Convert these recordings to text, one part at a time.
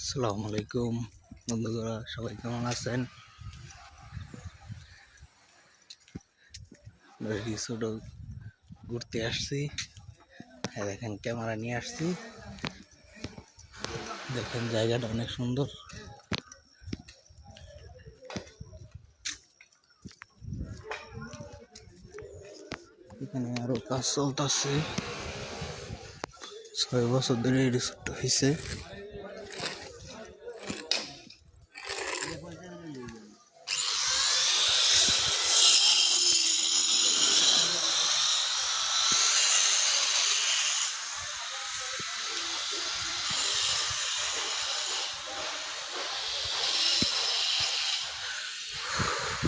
আসসালামু আলাইকুম বন্ধুরা, সবাই কেমন আছেন? রিসোর্টে ঘুরতে আসছি। দেখেন, ক্যামেরা নিয়ে আসছি। দেখেন, জায়গাটা অনেক সুন্দর। এখানে আরো কাজ চলতেছে। 6 বছর ধরে এই রিসোর্টটা হয়েছে।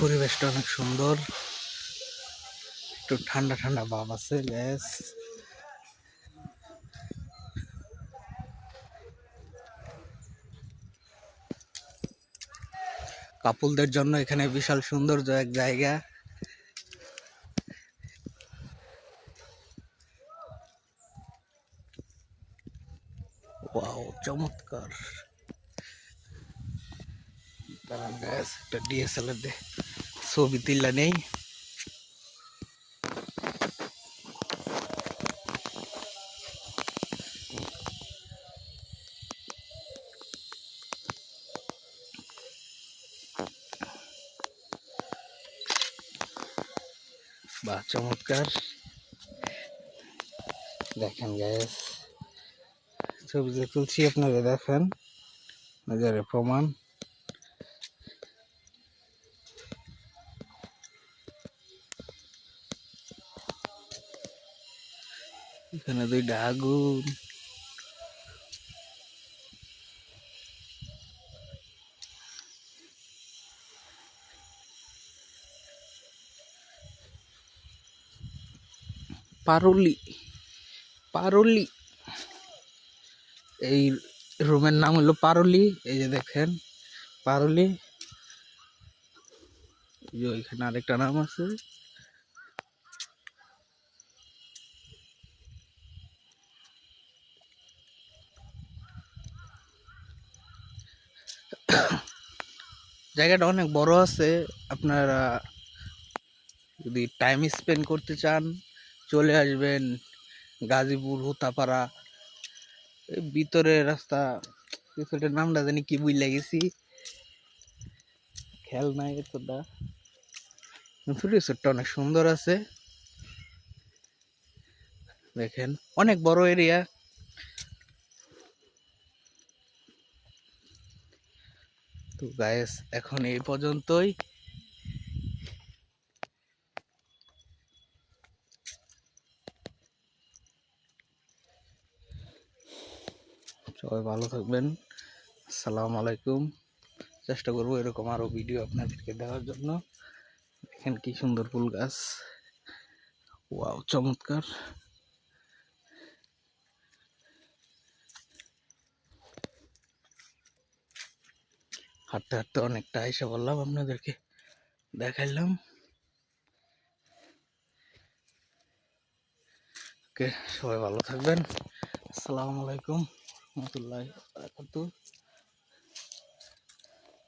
পরিবেশটা অনেক সুন্দর, একটু ঠান্ডা ঠান্ডা ভাব আছে। গ্যাস কাপলদের জন্য এখানে বিশাল সৌন্দর্য এক জায়গা। ওয়াও, চমৎকার। দাঁড়ান গ্যাস, একটা ডিএসএলআর দে ছবি তুললা নেই। বাহ, চমৎকার। দেখেন গ্যাস, ছবি যে তুলছি আপনারা দেখেন, নজরে প্রমাণ। এখানে দুইটা আগুন। পারুলি পারুলি এই রুমের নাম হলো পারুলি। এই যে দেখেন, পারুলি। ওইখানে আরেকটা নাম আছে। জায়গাটা অনেক বড় আছে। আপনারা যদি টাইম স্পেন্ড করতে চান, চলে আসবেন গাজীপুর হুতাপাড়া। এই ভিতরে রাস্তা, রিসোর্টের নামটা জানি কি বুঝলে গেছি, খেয়াল নাই এতটা। রিসোর্টটা অনেক সুন্দর আছে। দেখেন, অনেক বড় এরিয়া। তো গাইস, এখন এই পর্যন্তই। সবাই ভালো থাকবেন। আসসালামু আলাইকুম। চেষ্টা করবো এরকম আরো ভিডিও আপনাদেরকে দেওয়ার জন্য। দেখেন কি সুন্দর ফুল গাছ। ওয়াও, চমৎকার। হাঁটতে হাঁটতে অনেকটা এসে বললাম, আপনাদেরকে দেখাইলাম। ওকে, সবাই ভালো থাকবেন। আসসালামু আলাইকুম রহমতুল্লাহি ওয়া বারাকাতুহু।